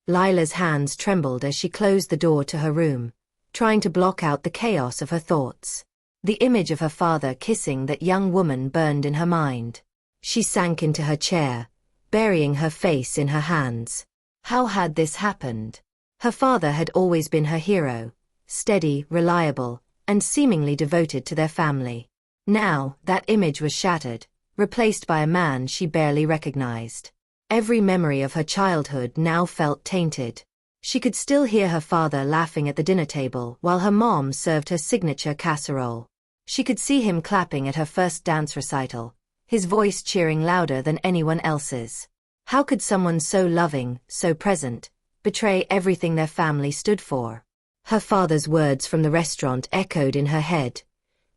Lila's hands trembled as she closed the door to her room, trying to block out the chaos of her thoughts. The image of her father kissing that young woman burned in her mind. She sank into her chair, burying her face in her hands. How had this happened? Her father had always been her hero, steady, reliable, and seemingly devoted to their family. Now, that image was shattered, replaced by a man she barely recognized. Every memory of her childhood now felt tainted. She could still hear her father laughing at the dinner table while her mom served her signature casserole. She could see him clapping at her first dance recital, his voice cheering louder than anyone else's. How could someone so loving, so present, betray everything their family stood for? Her father's words from the restaurant echoed in her head.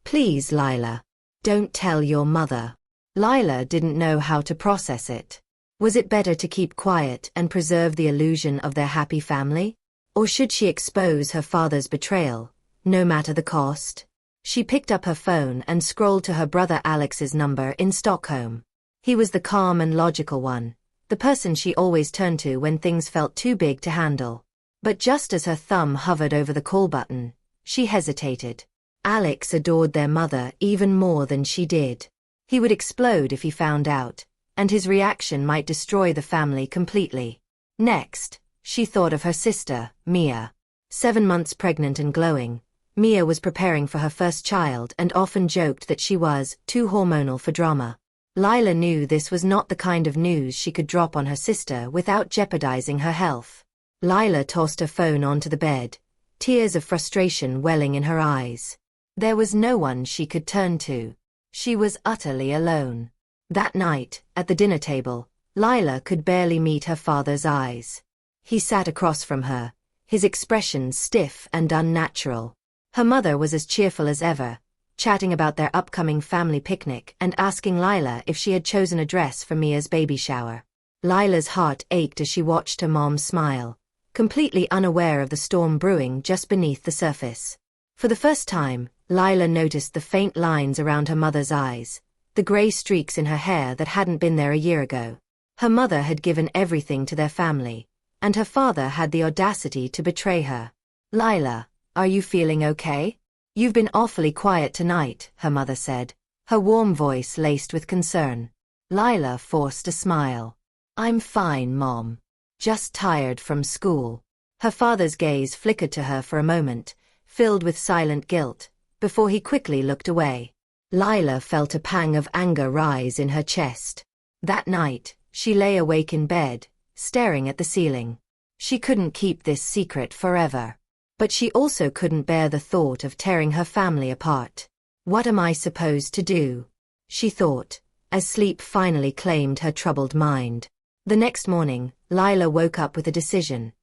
"Please, Lila. Don't tell your mother." Lila didn't know how to process it. Was it better to keep quiet and preserve the illusion of their happy family? Or should she expose her father's betrayal, no matter the cost? She picked up her phone and scrolled to her brother Alex's number in Stockholm. He was the calm and logical one, the person she always turned to when things felt too big to handle. But just as her thumb hovered over the call button, she hesitated. Alex adored their mother even more than she did. He would explode if he found out, and his reaction might destroy the family completely. Next, she thought of her sister, Mia. 7 months pregnant and glowing, Mia was preparing for her first child and often joked that she was too hormonal for drama. Lila knew this was not the kind of news she could drop on her sister without jeopardizing her health. Lila tossed her phone onto the bed, tears of frustration welling in her eyes. There was no one she could turn to. She was utterly alone. That night, at the dinner table, Lila could barely meet her father's eyes. He sat across from her, his expression stiff and unnatural. Her mother was as cheerful as ever, chatting about their upcoming family picnic and asking Lila if she had chosen a dress for Mia's baby shower. Lila's heart ached as she watched her mom smile, completely unaware of the storm brewing just beneath the surface. For the first time, Lila noticed the faint lines around her mother's eyes, the gray streaks in her hair that hadn't been there a year ago. Her mother had given everything to their family, and her father had the audacity to betray her. "Lila, are you feeling okay? You've been awfully quiet tonight," her mother said, her warm voice laced with concern. Lila forced a smile. "I'm fine, Mom. Just tired from school." Her father's gaze flickered to her for a moment, filled with silent guilt, before he quickly looked away. Lila felt a pang of anger rise in her chest. That night, she lay awake in bed, staring at the ceiling. She couldn't keep this secret forever. But she also couldn't bear the thought of tearing her family apart. "What am I supposed to do?" she thought, as sleep finally claimed her troubled mind. The next morning, Lila woke up with a decision.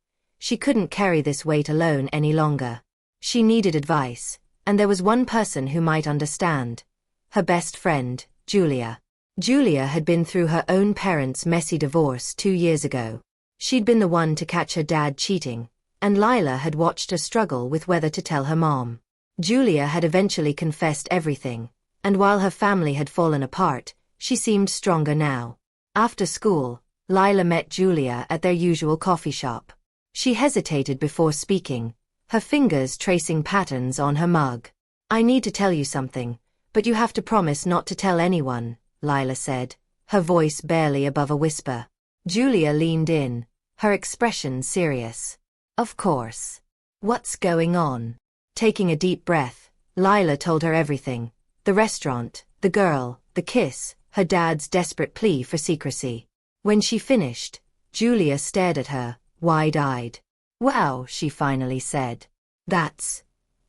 She couldn't carry this weight alone any longer. She needed advice, and there was one person who might understand. Her best friend, Julia. Julia had been through her own parents' messy divorce 2 years ago. She'd been the one to catch her dad cheating, and Lila had watched her struggle with whether to tell her mom. Julia had eventually confessed everything, and while her family had fallen apart, she seemed stronger now. After school, Lila met Julia at their usual coffee shop. She hesitated before speaking, her fingers tracing patterns on her mug. "I need to tell you something, but you have to promise not to tell anyone," Lila said, her voice barely above a whisper. Julia leaned in, her expression serious. "Of course. What's going on?" Taking a deep breath, Lila told her everything. The restaurant, the girl, the kiss, her dad's desperate plea for secrecy. When she finished, Julia stared at her, wide-eyed. "Wow," she finally said. "That's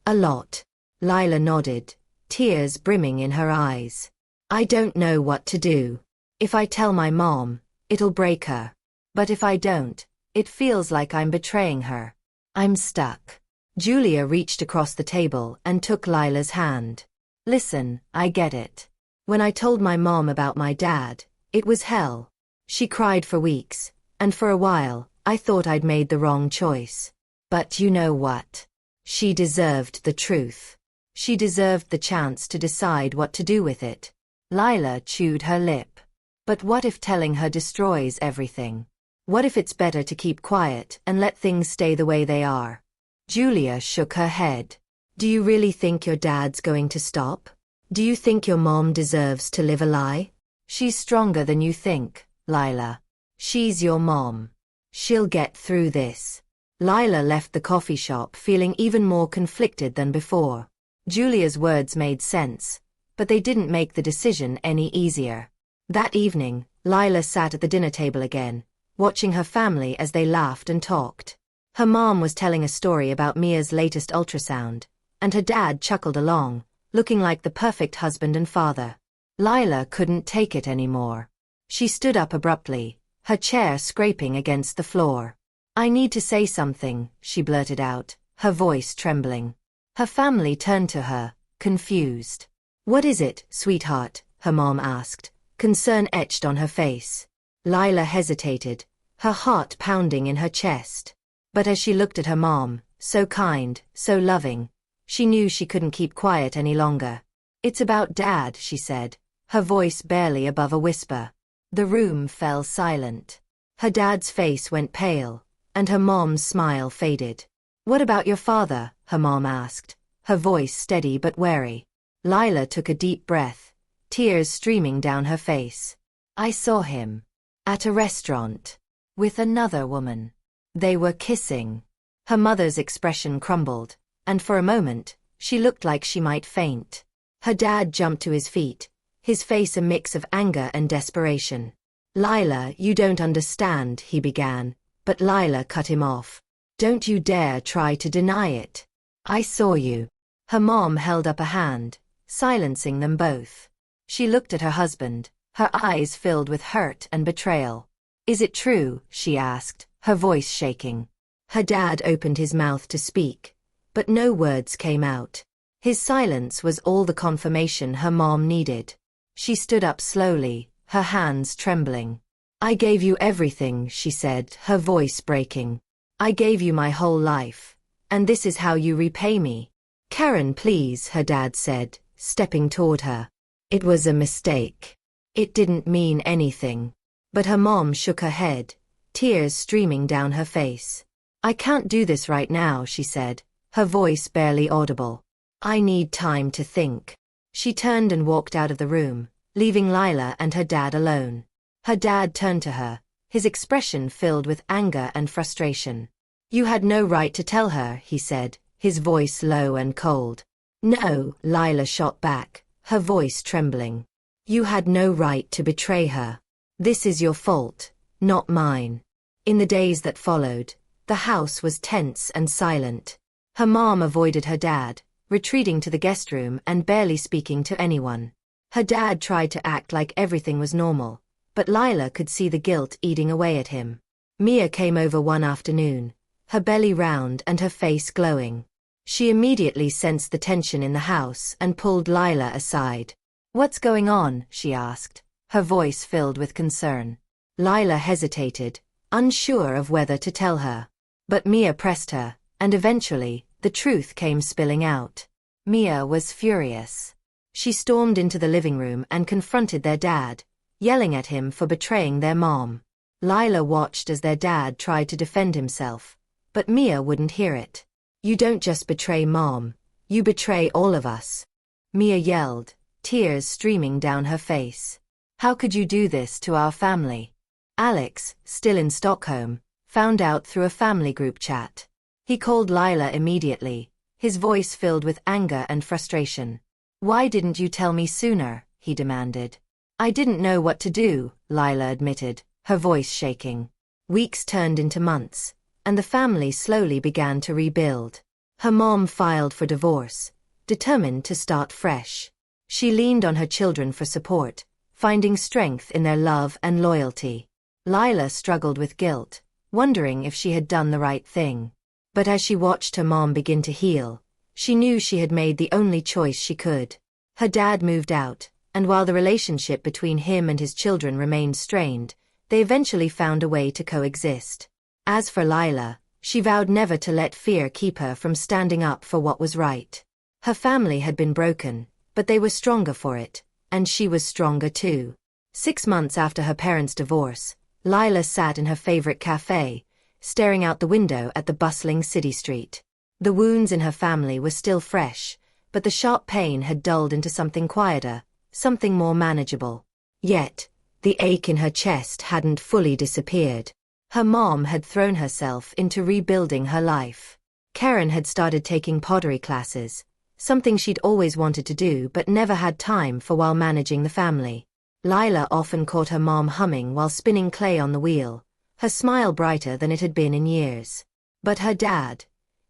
a lot." Lila nodded, tears brimming in her eyes. "I don't know what to do. If I tell my mom, it'll break her. But if I don't, it feels like I'm betraying her. I'm stuck." Julia reached across the table and took Lila's hand. "Listen, I get it. When I told my mom about my dad, it was hell. She cried for weeks, and for a while, I thought I'd made the wrong choice. But you know what? She deserved the truth. She deserved the chance to decide what to do with it." Lila chewed her lip. "But what if telling her destroys everything? What if it's better to keep quiet and let things stay the way they are? Julia shook her head. Do you really think your dad's going to stop? Do you think your mom deserves to live a lie? She's stronger than you think, Lila. She's your mom. She'll get through this. Lila left the coffee shop feeling even more conflicted than before. Julia's words made sense, but they didn't make the decision any easier. That evening, Lila sat at the dinner table again, watching her family as they laughed and talked. Her mom was telling a story about Mia's latest ultrasound, and her dad chuckled along, looking like the perfect husband and father. Lila couldn't take it anymore. She stood up abruptly, her chair scraping against the floor. I need to say something, she blurted out, her voice trembling. Her family turned to her, confused. What is it, sweetheart? Her mom asked, concern etched on her face. Lila hesitated, her heart pounding in her chest. But as she looked at her mom, so kind, so loving, she knew she couldn't keep quiet any longer. It's about Dad, she said, her voice barely above a whisper. The room fell silent. Her dad's face went pale, and her mom's smile faded. What about your father? Her mom asked, her voice steady but wary. Lila took a deep breath, tears streaming down her face. I saw him. At a restaurant. With another woman. They were kissing. Her mother's expression crumbled, and for a moment, she looked like she might faint. Her dad jumped to his feet, his face a mix of anger and desperation. Lila, you don't understand, he began, but Lila cut him off. Don't you dare try to deny it. I saw you. Her mom held up a hand, silencing them both. She looked at her husband, her eyes filled with hurt and betrayal. Is it true? She asked, her voice shaking. Her dad opened his mouth to speak, but no words came out. His silence was all the confirmation her mom needed. She stood up slowly, her hands trembling. I gave you everything, she said, her voice breaking. I gave you my whole life, and this is how you repay me. Karen, please, her dad said, stepping toward her. It was a mistake. It didn't mean anything. But her mom shook her head, tears streaming down her face. I can't do this right now, she said, her voice barely audible. I need time to think. She turned and walked out of the room, leaving Lila and her dad alone. Her dad turned to her, his expression filled with anger and frustration. You had no right to tell her, he said, his voice low and cold. No, Lila shot back, her voice trembling. You had no right to betray her. This is your fault, not mine. In the days that followed, the house was tense and silent. Her mom avoided her dad, retreating to the guest room and barely speaking to anyone. Her dad tried to act like everything was normal, but Lila could see the guilt eating away at him. Mia came over one afternoon, her belly round and her face glowing. She immediately sensed the tension in the house and pulled Lila aside. What's going on? She asked, her voice filled with concern. Lila hesitated, unsure of whether to tell her. But Mia pressed her, and eventually, the truth came spilling out. Mia was furious. She stormed into the living room and confronted their dad, yelling at him for betraying their mom. Lila watched as their dad tried to defend himself, but Mia wouldn't hear it. You don't just betray Mom, you betray all of us. Mia yelled, tears streaming down her face. How could you do this to our family? Alex, still in Stockholm, found out through a family group chat. He called Lila immediately, his voice filled with anger and frustration. Why didn't you tell me sooner? He demanded. I didn't know what to do, Lila admitted, her voice shaking. Weeks turned into months, and the family slowly began to rebuild. Her mom filed for divorce, determined to start fresh. She leaned on her children for support, finding strength in their love and loyalty. Lila struggled with guilt, wondering if she had done the right thing. But as she watched her mom begin to heal, she knew she had made the only choice she could. Her dad moved out, and while the relationship between him and his children remained strained, they eventually found a way to coexist. As for Lila, she vowed never to let fear keep her from standing up for what was right. Her family had been broken, but they were stronger for it, and she was stronger too. 6 months after her parents' divorce, Lila sat in her favorite cafe, staring out the window at the bustling city street. The wounds in her family were still fresh, but the sharp pain had dulled into something quieter, something more manageable. Yet, the ache in her chest hadn't fully disappeared. Her mom had thrown herself into rebuilding her life. Karen had started taking pottery classes, something she'd always wanted to do but never had time for while managing the family. Lila often caught her mom humming while spinning clay on the wheel, her smile brighter than it had been in years. But her dad,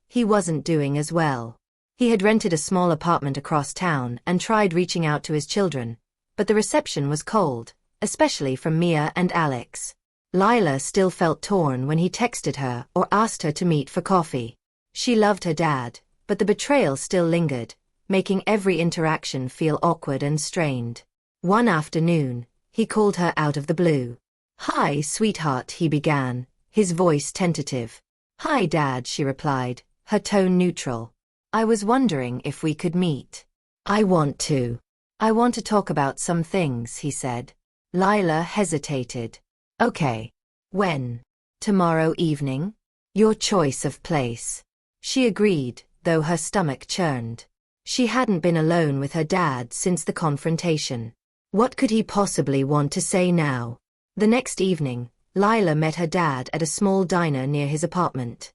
he wasn't doing as well. He had rented a small apartment across town and tried reaching out to his children, but the reception was cold, especially from Mia and Alex. Lila still felt torn when he texted her or asked her to meet for coffee. She loved her dad, but the betrayal still lingered, making every interaction feel awkward and strained. One afternoon, he called her out of the blue. "Hi, sweetheart," he began, his voice tentative. "Hi, Dad," she replied, her tone neutral. "I was wondering if we could meet." I want to talk about some things," he said. Lila hesitated. "Okay. When? Tomorrow evening? Your choice of place." She agreed, though her stomach churned. She hadn't been alone with her dad since the confrontation. What could he possibly want to say now? The next evening, Lila met her dad at a small diner near his apartment.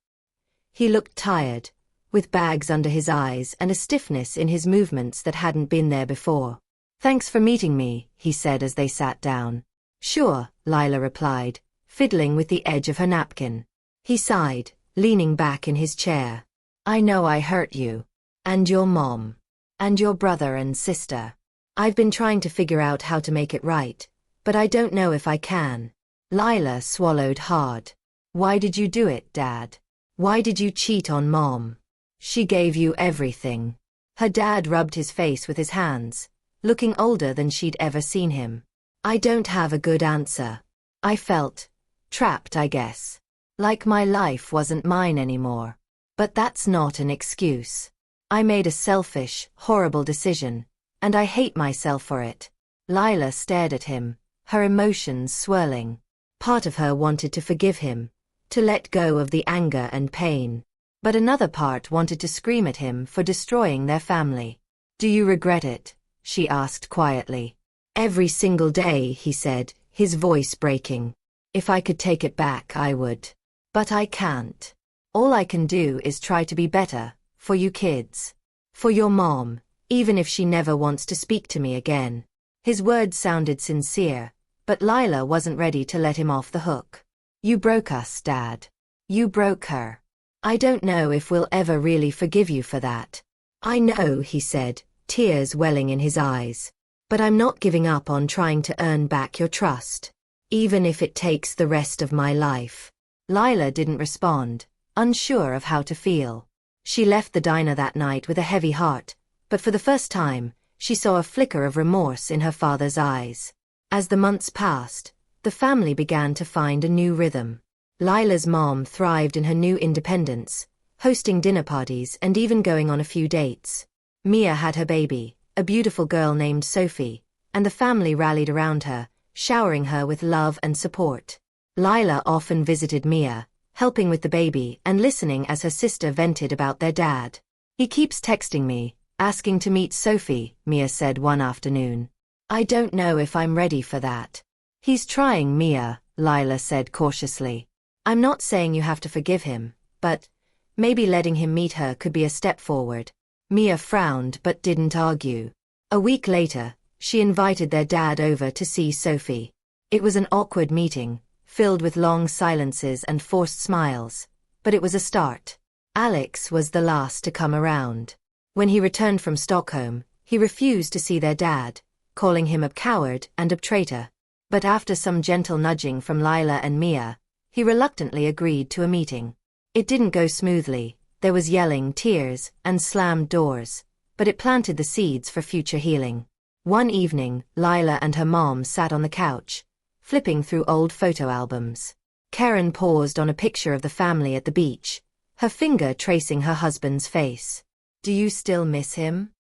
He looked tired, with bags under his eyes and a stiffness in his movements that hadn't been there before. "Thanks for meeting me," he said as they sat down. "Sure," Lila replied, fiddling with the edge of her napkin. He sighed, leaning back in his chair. "I know I hurt you. And your mom. And your brother and sister. I've been trying to figure out how to make it right, but I don't know if I can." Lila swallowed hard. "Why did you do it, Dad? Why did you cheat on Mom? She gave you everything." Her dad rubbed his face with his hands, looking older than she'd ever seen him. "I don't have a good answer. I felt trapped, I guess. Like my life wasn't mine anymore. But that's not an excuse. I made a selfish, horrible decision, and I hate myself for it." Lila stared at him, her emotions swirling. Part of her wanted to forgive him, to let go of the anger and pain. But another part wanted to scream at him for destroying their family. "Do you regret it?" she asked quietly. "Every single day," he said, his voice breaking. "If I could take it back, I would. But I can't. All I can do is try to be better, for you kids. For your mom, even if she never wants to speak to me again." His words sounded sincere, but Lila wasn't ready to let him off the hook. "You broke us, Dad. You broke her. I don't know if we'll ever really forgive you for that." "I know," he said, tears welling in his eyes. "But I'm not giving up on trying to earn back your trust. Even if it takes the rest of my life." Lila didn't respond, unsure of how to feel. She left the diner that night with a heavy heart, but for the first time, she saw a flicker of remorse in her father's eyes. As the months passed, the family began to find a new rhythm. Lila's mom thrived in her new independence, hosting dinner parties and even going on a few dates. Mia had her baby, a beautiful girl named Sophie, and the family rallied around her, showering her with love and support. Lila often visited Mia, helping with the baby and listening as her sister vented about their dad. "He keeps texting me, asking to meet Sophie," Mia said one afternoon. "I don't know if I'm ready for that." "He's trying, Mia," Lila said cautiously. "I'm not saying you have to forgive him, but maybe letting him meet her could be a step forward." Mia frowned but didn't argue. A week later, she invited their dad over to see Sophie. It was an awkward meeting, filled with long silences and forced smiles, but it was a start. Alex was the last to come around. When he returned from Stockholm, he refused to see their dad, calling him a coward and a traitor. But after some gentle nudging from Lila and Mia, he reluctantly agreed to a meeting. It didn't go smoothly, there was yelling, tears, and slammed doors, but it planted the seeds for future healing. One evening, Lila and her mom sat on the couch, flipping through old photo albums. Karen paused on a picture of the family at the beach, her finger tracing her husband's face. "Do you still miss him?"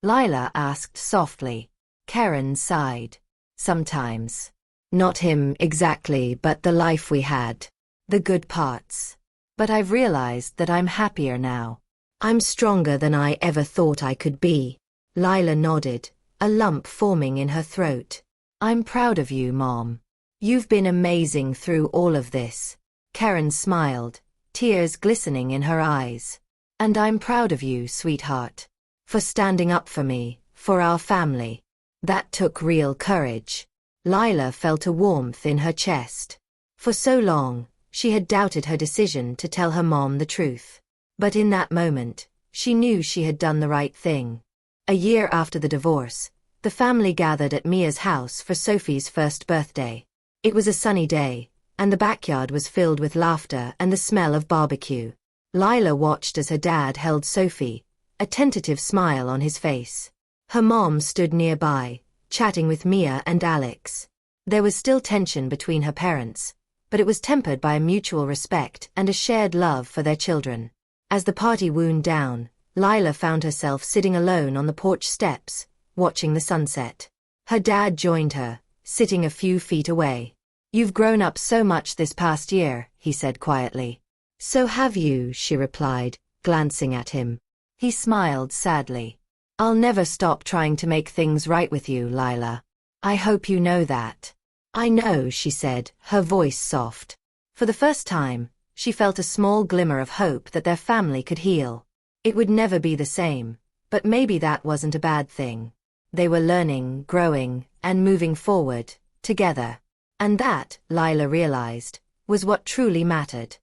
Lila asked softly. Karen sighed. "Sometimes. Not him exactly, but the life we had. The good parts. But I've realized that I'm happier now. I'm stronger than I ever thought I could be. Lila nodded, a lump forming in her throat. I'm proud of you, Mom. You've been amazing through all of this. Karen smiled, tears glistening in her eyes. And I'm proud of you, sweetheart. For standing up for me, for our family. That took real courage. Lila felt a warmth in her chest. For so long, she had doubted her decision to tell her mom the truth. But in that moment, she knew she had done the right thing. A year after the divorce, the family gathered at Mia's house for Sophie's first birthday. It was a sunny day, and the backyard was filled with laughter and the smell of barbecue. Lila watched as her dad held Sophie, a tentative smile on his face. Her mom stood nearby, chatting with Mia and Alex. There was still tension between her parents, but it was tempered by a mutual respect and a shared love for their children. As the party wound down, Lila found herself sitting alone on the porch steps, watching the sunset. Her dad joined her, sitting a few feet away. "You've grown up so much this past year," he said quietly. "So have you," she replied, glancing at him. He smiled sadly. "I'll never stop trying to make things right with you, Lila. I hope you know that." "I know," she said, her voice soft. For the first time, she felt a small glimmer of hope that their family could heal. It would never be the same, but maybe that wasn't a bad thing. They were learning, growing, and moving forward, together. And that, Lila realized, was what truly mattered.